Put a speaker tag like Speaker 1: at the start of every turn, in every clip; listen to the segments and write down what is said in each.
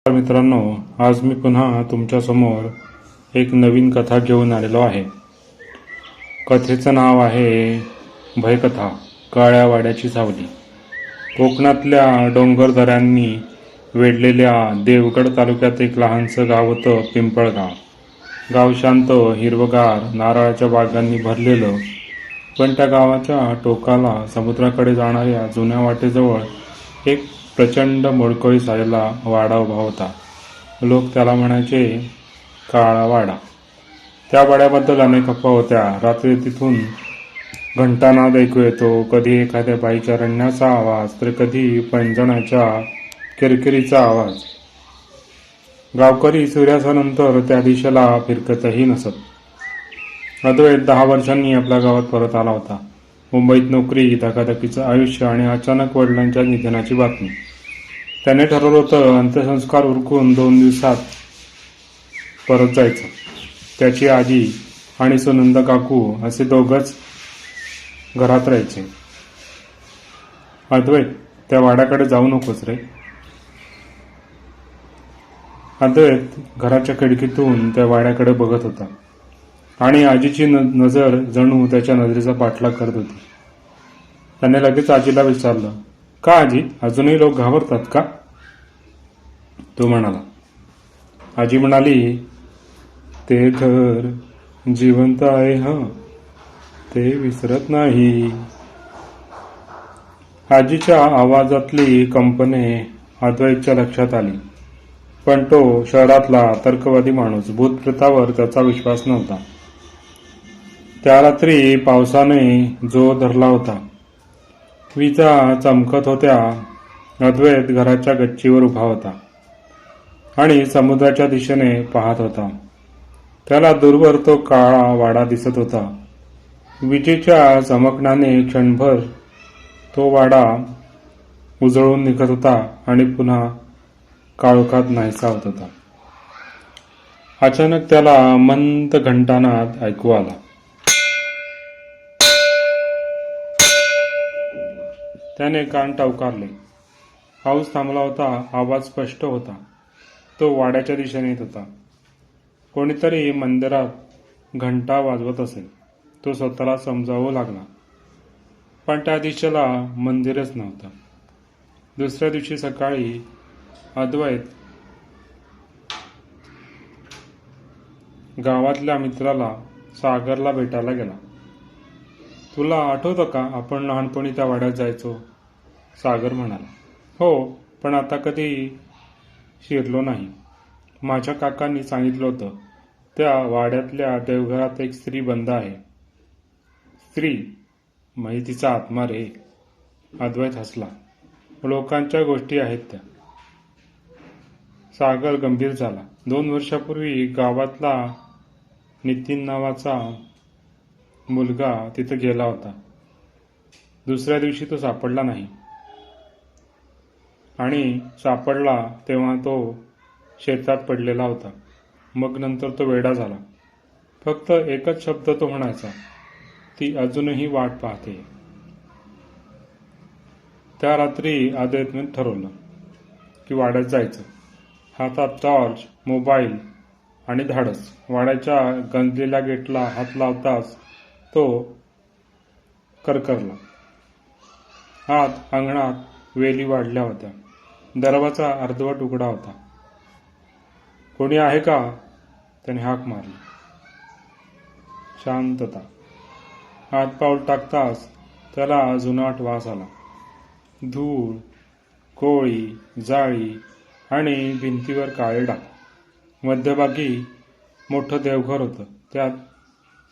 Speaker 1: मित्रांनो, आज मी पुन्हा तुमच्यासमोर एक नवीन कथा घेऊन आलेलो आहे. कथेचं नाव आहे भयकथा काळ्या वाड्याची सावली. कोकणातल्या डोंगरदऱ्यांनी वेढलेल्या देवगड तालुक्यात एक लहानसं गाव होतं, पिंपळगाव. गाव शांत, हिरवगार, नारळाच्या बागांनी भरलेलं. पण त्या गावाच्या टोकाला समुद्राकडे जाणाऱ्या जुन्या वाटेजवळ एक प्रचंड मोडकळी सायला वाडा उभा होता. लोक त्याला म्हणायचे काळा वाडा. त्या वाड्याबद्दल अनेक अफवा होत्या. रात्री तिथून घंटानाद ऐकू येतो, कधी एखाद्या बाईच्या रडण्याचा आवाज, तर कधी पैंजणाच्या किरकिरीचा आवाज. गावकरी सूर्यास्तानंतर त्या दिशेला फिरकतही नसत. अद्वैत 10 वर्षांनी आपल्या गावात परत आला होता. मुंबईत नोकरी, धकाधकीचं आयुष्य आणि अचानक वडिलांच्या निधनाची बातमी. त्याने ठरवलं होतं अंत्यसंस्कार उरकून 2 दिवसात परत जायचं. त्याची आजी आणि सुनंद काकू असे दोघंच घरात राहायचे. अद्वैत, त्या वाड्याकडे जाऊ नकोस रे. अद्वैत घराच्या खिडकीतून त्या वाड्याकडे बघत होता आणि आजीची नजर जणू त्याच्या नजरेचा पाठलाग करत होती. त्याने लगेच आजीला विचारलं, का आजी, अजूनही लोक घाबरतात का? तो म्हणाला. आजी म्हणाली, ते घर जिवंत आहे, ते विसरत नाही. आजीच्या आवाजातली कंपने अद्वैतच्या लक्षात आली. पण तो शहरातला तर्कवादी माणूस, भूतप्रेतावर त्याचा विश्वास नव्हता. त्या रात्री पावसाने जोर धरला होता. विजा चमकत होत्या. अद्वैत घराच्या गच्चीवर उभा होता आणि समुद्राच्या दिशेने पाहत होता. त्याला दूरवर तो काळा वाडा दिसत होता. विजेच्या चमकण्याने क्षणभर तो वाडा उजळून निघत होता आणि पुन्हा काळोखात नाहीसा होत होता. अचानक त्याला मंद घंटानाद ऐकू आला. त्याने कान टवकारले. पाऊस थांबला होता. आवाज स्पष्ट होता. तो वाड्याच्या दिशेने येत होता. कोणीतरी मंदिरात घंटा वाजवत असेल. तो स्वतःला समजावू लागला. पण त्या दिशेला मंदिरच नव्हतं. दुसऱ्या दिवशी सकाळी अद्वैत गावातल्या मित्राला सागरला भेटायला गेला. तुला आठवतं का, आपण लहानपणी त्या वाड्यात जायचो? सागर म्हणाला. हो, पण आता कधी शिरलो नाही. माझ्या काकांनी सांगितलं होतं, त्या वाड्यातल्या देवघरात एक स्त्री बंद आहे. स्त्री? म्हणजे तिचा आत्मा रे. अद्वैत हसला. लोकांच्या गोष्टी आहेत त्या. सागर गंभीर झाला. 2 वर्षापूर्वी गावातला नितीन नावाचा मुलगा तिथे गेला होता. दुसऱ्या दिवशी तो सापडला नाही. आणि सापडला तेव्हा तो शेतात पडलेला होता. मग नंतर तो वेडा झाला. फक्त एकच शब्द तो म्हणायचा, ती अजूनही वाट पाहते. त्या रात्री अद्वैतने ठरवलं की वाड्यात जायचं. हातात टॉर्च, मोबाईल आणि धाडस. वाड्याच्या गंजलेल्या गेटला हात लावताच तो करकरला. आत अंगणात वेली वाढल्या होत्या. दरवाजा अर्धवट उघडा होता. कोणी आहे का? त्याने हाक मारली. शांतता. आत पाऊल टाकताच त्याला जुनाट वास आला. धूळ, कोळी, जाळी आणि भिंतीवर काळे डाग. मध्यभागी मोठं देवघर होतं. त्यात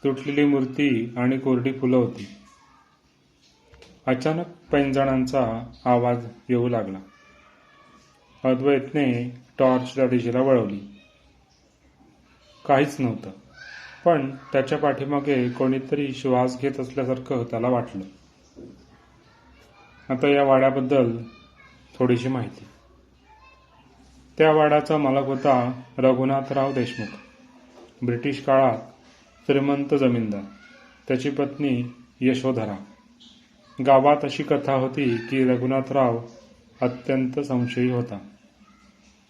Speaker 1: तुटलेली मूर्ती आणि कोरडी फुलं होती. अचानक पैंजणांचा आवाज येऊ लागला. अद्वैतने टॉर्च त्या दिशेला वळवली. काहीच नव्हतं. पण त्याच्या पाठीमागे कोणीतरी श्वास घेत असल्यासारखं त्याला वाटलं. आता या वाड्याबद्दल थोडीशी माहिती. त्या वाड्याचा मालक होता रघुनाथराव देशमुख. ब्रिटिश काळात श्रीमंत जमीनदार. त्याची पत्नी यशोधरा. गावात अशी कथा होती की रघुनाथराव अत्यंत संशयी होता.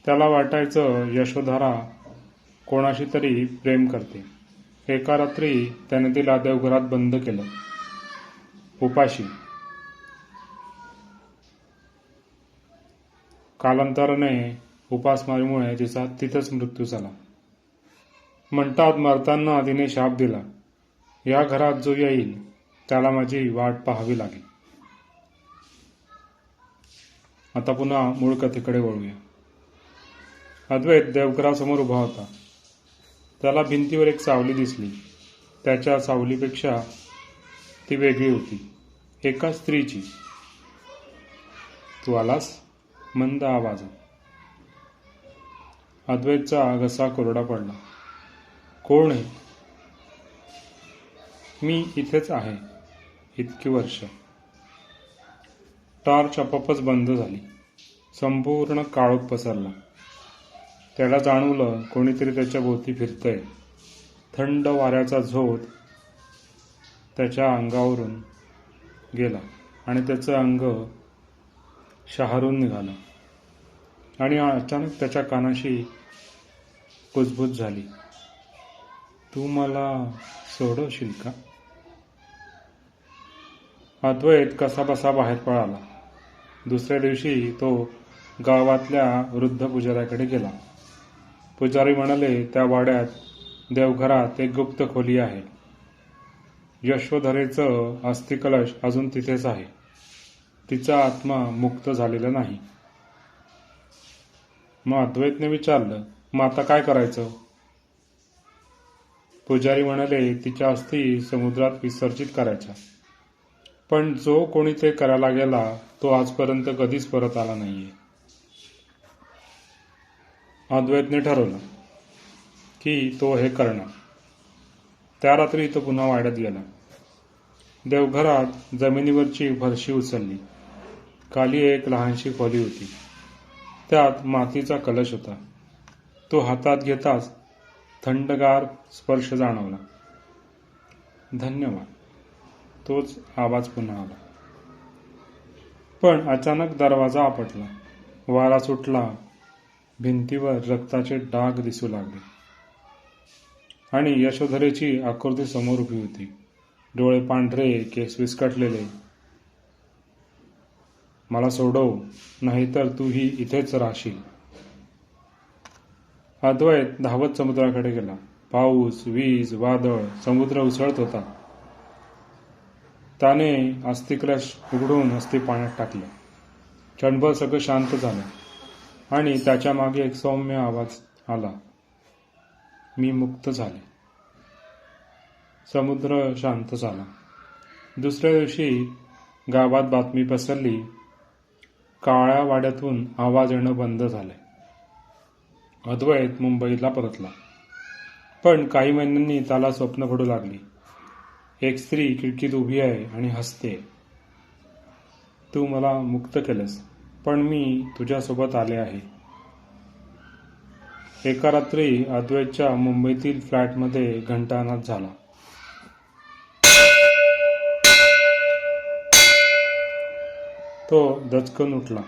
Speaker 1: त्याला वाटायचं यशोधरा कोणाशी तरी प्रेम करते. एका रात्री त्याने तिला देवघरात बंद केलं, उपाशी. कालांतराने उपासमारीमुळे तिचा तिथंच मृत्यू झाला. म्हणतात मरताना तिने शाप दिला, या घरात जो येईल त्याला माझी वाट पाहावी लागेल. आता पुन्हा मूळ कथेकडे वळूया. अद्वैत देवघरासमोर उभा होता. त्याला भिंतीवर एक सावली दिसली. त्याच्या सावलीपेक्षा ती वेगळी होती, एका स्त्रीची. तू आलास? मंद आवाजात. अद्वैतचा घसा कोरडा पडला. कोण आहे? मी इथेच आहे इतकी वर्ष. टॉर्च आपोआपच बंद झाली. संपूर्ण काळोख पसरला. त्याला जाणवलं कोणीतरी त्याच्या भोवती फिरतंय. थंड वाऱ्याचा झोत त्याच्या अंगावरून गेला आणि त्याचं अंग शहारून निघालं. आणि अचानक त्याच्या कानाशी कुजबुज झाली. तू मला सोडवशील का? अद्वैत कसाबसा बाहेर पळाला. दुसऱ्या दिवशी तो गावातल्या वृद्ध पुजाऱ्याकडे गेला. पुजारी म्हणाले, त्या वाड्यात देवघरात एक गुप्त खोली आहे. यशोधरेचं अस्थिकलश अजून तिथेच आहे. तिचा आत्मा मुक्त झालेला नाही. मग अद्वैतने विचारलं, मग आता काय करायचं? पुजारी म्हणाले, तिच्या अस्थी समुद्रात विसर्जित करायच्या. पण जो कोणी ते करायला गेला तो आजपर्यंत कधीच परत आला नाहीये. अद्वैतने ठरवलं की तो हे करणार. त्या रात्री तो पुन्हा वाड्यात गेला. देवघरात जमिनीवरची फरशी उचलली. खाली एक लहानशी खोली होती. त्यात मातीचा कलश होता. तो हातात घेताच थंडगार स्पर्श जाणवला. धन्यवाद. तोच आवाज पुन्हा आला. पण अचानक दरवाजा आपटला. वारा सुटला. भिंतीवर रक्ताचे डाग दिसू लागले. आणि यशोधरेची आकृती समोर उभी होती. डोळे पांढरे, केस विस्कटलेले. मला सोडव, नाहीतर तूही इथेच राहशील. अद्वैत धावत समुद्राकडे गेला. पाऊस, वीज, वादळ, समुद्र उसळत होता. त्याने अस्थिकलश उघडून अस्थी पाण्यात टाकलं. क्षणभर सगळं शांत झालं आणि त्याच्या मागे एक सौम्य आवाज आला, मी मुक्त झाले. समुद्र शांत झाला. दुसऱ्या दिवशी गावात बातमी पसरली, काळ्या वाड्यातून आवाज येणं बंद झाले. अद्वैत मुंबईला परतला. पण काही महिन्यांनी त्याला स्वप्न पडू लागली. एक स्त्री खिडकीत उभी आहे आणि हसते. तू मला मुक्त केलंस, पण मी तुझ्यासोबत आले आहे. एका रात्री अद्वैतच्या मुंबईतील फ्लॅटमध्ये घंटानाद झाला. तो दचकन उठला.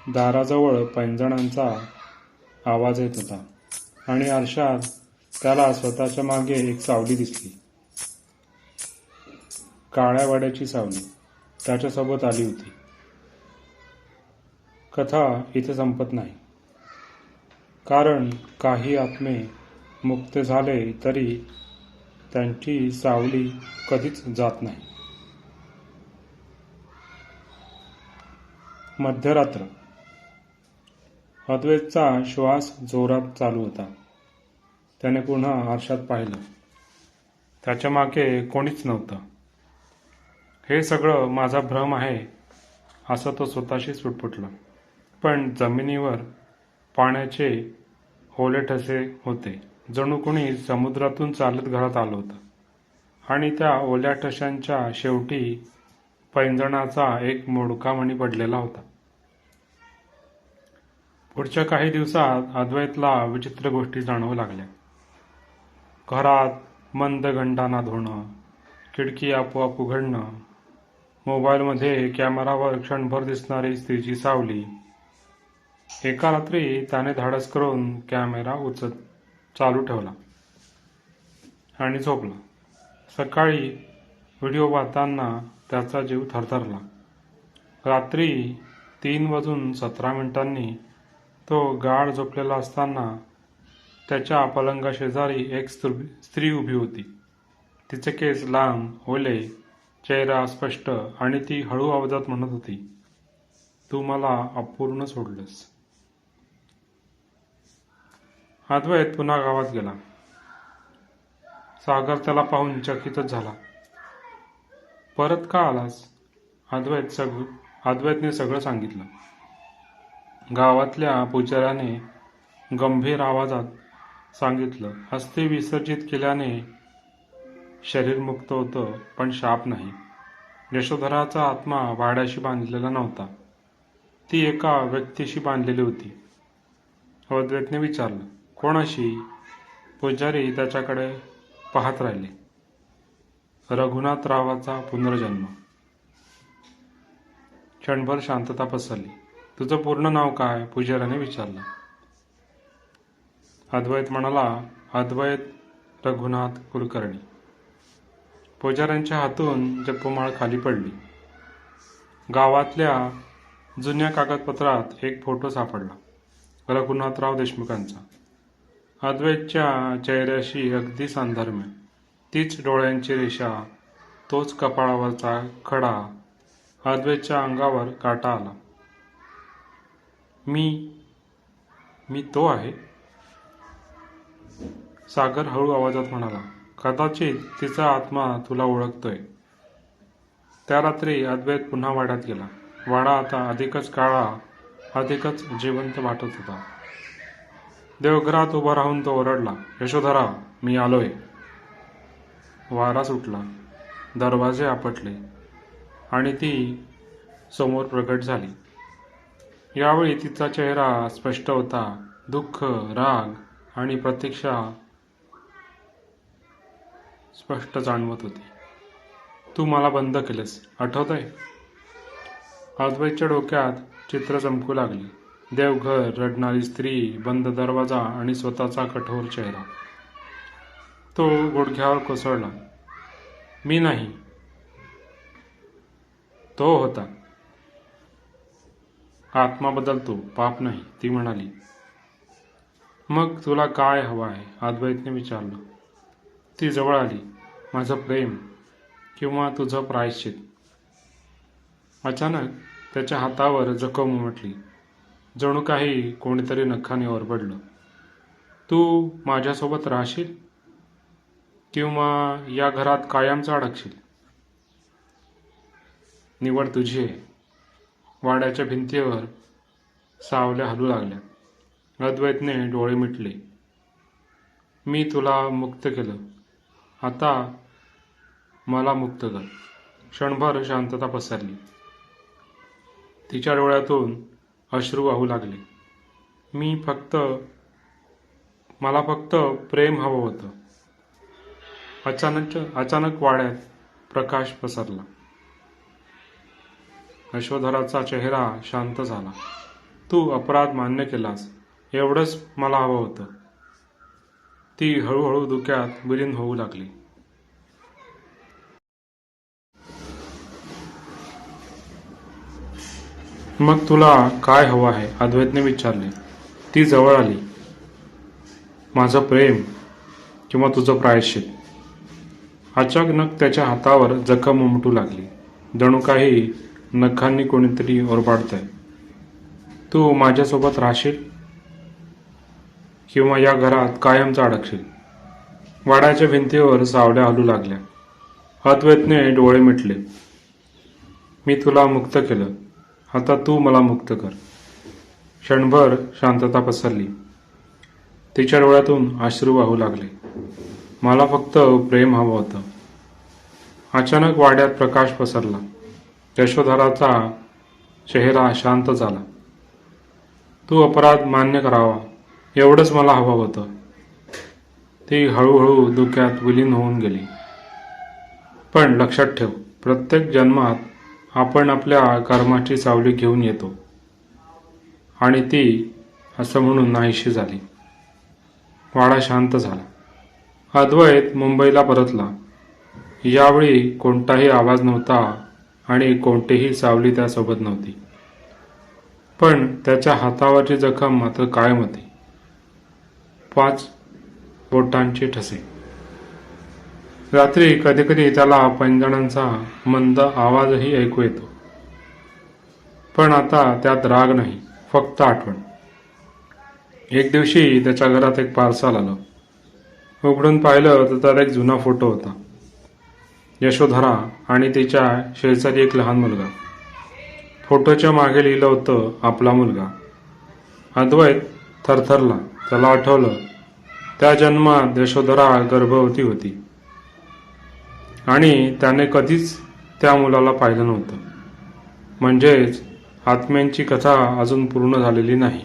Speaker 1: दाराजवळ पैंजणांचा आवाज येत होता आणि आरशात त्याला स्वतःच्या मागे एक सावली दिसली. काळ्या वाड्याची सावली त्याच्यासोबत आली होती. कथा इथे संपत नाही, कारण काही आत्मे मुक्त झाले तरी त्यांची सावली कधीच जात नाही. मध्यरात्र. अद्वैतचा श्वास जोरात चालू होता. त्याने पुन्हा आरशात पाहिलं. त्याच्या मागे कोणीच नव्हतं. हे सगळं माझा भ्रम आहे असं तो स्वतःशी पुटपुटला. पण जमिनीवर पाण्याचे ओले ठसे होते. जणू कोणी समुद्रातून चालत घरात आलं होतं. आणि त्या ओल्या ठशांच्या शेवटी पैंजणाचा एक मोडका मणी पडलेला होता. पुढच्या काही दिवसात अद्वैतला विचित्र गोष्टी जाणवू लागल्या. घरात मंद घंटानाद होणं, खिडकी आपोआप उघडणं, मोबाईलमध्ये कॅमेरावर क्षणभर दिसणारी स्त्रीची सावली. एका रात्री त्याने धाडस करून कॅमेरा चालू ठेवला आणि झोपला. सकाळी व्हिडिओ पाहताना त्याचा जीव थरथरला. रात्री 3:17 तो गाढ झोपलेला असताना त्याच्या पलंगाशेजारी एक स्त्री उभी होती. तिचे केस लांब, ओले, चेहरा स्पष्ट आणि ती हळू आवाजात म्हणत होती, "तू मला अपूर्ण सोडलंस." अद्वैत पुन्हा गावात गेला. सागर त्याला पाहून चकितच झाला. "परत का आलास?" अद्वैतने सगळं सांगितलं. गावातल्या पुजाऱ्याने गंभीर आवाजात सांगितलं, "अस्थी विसर्जित केल्याने शरीर मुक्त होतं, पण शाप नाही." यशोधराचा आत्मा वाड्याशी बांधलेला नव्हता, ती एका व्यक्तीशी बांधलेली होती. अद्वैतने विचारलं, "कोणाशी?" पुजारी त्याच्याकडे पाहत राहिले. "रघुनाथरावाचा पुनर्जन्म." क्षणभर शांतता पसरली. "तुझं पूर्ण नाव काय?" पुजाऱ्याने विचारलं. अद्वैत म्हणाला, "अद्वैत रघुनाथ कुलकर्णी." पुजाऱ्यांच्या हातून जपमाळ खाली पडली. गावातल्या जुन्या कागदपत्रात एक फोटो सापडला, रघुनाथराव देशमुखांचा. अद्वैतच्या चेहऱ्याशी अगदी साधर्म्य, तीच डोळ्यांची रेषा, तोच कपाळावरचा खडा. अद्वैतच्या अंगावर काटा आला. मी तो आहे?" सागर हळू आवाजात म्हणाला, "कदाचित तिचा आत्मा तुला ओळखतोय." त्या रात्री अद्वैत पुन्हा वाड्यात गेला. वाडा आता अधिकच काळा, अधिकच जिवंत वाटत होता. देवघरात उभा राहून तो ओरडला, "यशोधरा, मी आलोय." वारा सुटला, दरवाजे आपटले आणि ती समोर प्रकट झाली. यावेळी तिचा चेहरा स्पष्ट होता. दुःख, राग आणि प्रतीक्षा स्पष्ट जाणवत होती. "तू मला बंद केलंस, आठवतंय?" अद्वैतच्या डोक्यात चित्र चमकू लागली. देवघर, रडणारी स्त्री, बंद दरवाजा आणि स्वतःचा कठोर चेहरा. तो गुडघ्यावर कोसळला. "मी नाही, तो होता. आत्मा बदलतो, पाप नाही," ती म्हणाली. "मग तुला काय हवं आहे?" अद्वैतने विचारलं. ती जवळ आली. "माझं प्रेम किंवा तुझं प्रायश्चित." अचानक त्याच्या हातावर जखम उमटली. जणू काही कोणीतरी नखाने ओरबडलं. "तू माझ्यासोबत राहशील किंवा या घरात कायमचा अडकशील? निवड तुझी आहे." वाड्याच्या भिंतीवर सावल्या हलू लागल्या. अद्वैतने डोळे मिटले. "मी तुला मुक्त केलं, आता मला मुक्त कर." क्षणभर शांतता पसरली. तिच्या डोळ्यातून अश्रू वाहू लागले. मला फक्त प्रेम हवं होतं." अचानक वाड्यात प्रकाश पसरला. यशोधराचा चेहरा शांत झाला. "तू अपराध मान्य केलास, एवढंच मला हवं होतं." ती हळूहळू धुक्यात विलीन होऊ लागली. "मग तुला काय हवं आहे?" अद्वैतने विचारले. ती जवळ आली. "माझं प्रेम किंवा तुझं प्रायश्चित." अचानक त्याच्या हातावर जखम उमटू लागली. जणू काही नखांनी कोणीतरी ओरबाडतंय. "तू माझ्यासोबत राहशील किंवा या घरात कायमचा अडकशील." वाड्याच्या भिंतीवर सावल्या हलू लागल्या. अद्वैतने डोळे मिटले. "मी तुला मुक्त केलं, आता तू मला मुक्त कर." क्षणभर शांतता पसरली. तिच्या डोळ्यातून अश्रू वाहू लागले. "मला फक्त प्रेम हवं होतं." अचानक वाड्यात प्रकाश पसरला. यशोधराचा चेहरा शांत झाला. "तू अपराध मान्य करावा, एवढंच मला हवं होतं." ती हळूहळू धुक्यात विलीन होऊन गेली. "पण लक्षात ठेव, प्रत्येक जन्मात आपण आपल्या कर्माची सावली घेऊन येतो." आणि ती असं म्हणून नाहीशी झाली. वाडा शांत झाला. अद्वैत मुंबईला परतला. यावेळी कोणताही आवाज नव्हता आणि कोणतीही सावली त्यासोबत नव्हती. पण त्याच्या हातावरची जखम मात्र कायम होती. 5 बोटांचे ठसे. रात्री कधीकधी त्याला पैंजणांचा मंद आवाजही ऐकू येतो. पण आता त्यात राग नाही, फक्त आठवण. एक दिवशी त्याच्या घरात एक पार्सल आलं. उघडून पाहिलं तर त्यात एक जुना फोटो होता. यशोधरा आणि तिच्या शेजारी एक लहान मुलगा. फोटोच्या मागे लिहिलं होतं, आपला मुलगा. अद्वैत थरथरला. त्याला आठवलं, त्या जन्मात यशोधरा गर्भवती होती आणि त्याने कधीच त्या मुलाला पाहिलं नव्हतं. म्हणजेच आत्म्यांची कथा अजून पूर्ण झालेली नाही.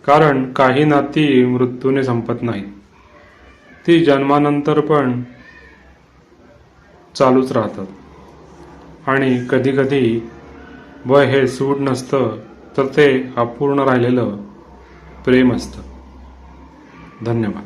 Speaker 1: कारण काही नाती मृत्यूने संपत नाहीत. ती जन्मानंतर पण चालूच राहतात. आणि कधीकधी वय हे सूड नसतं, तर ते अपूर्ण राहिलेलं प्रेम असतं. धन्यवाद.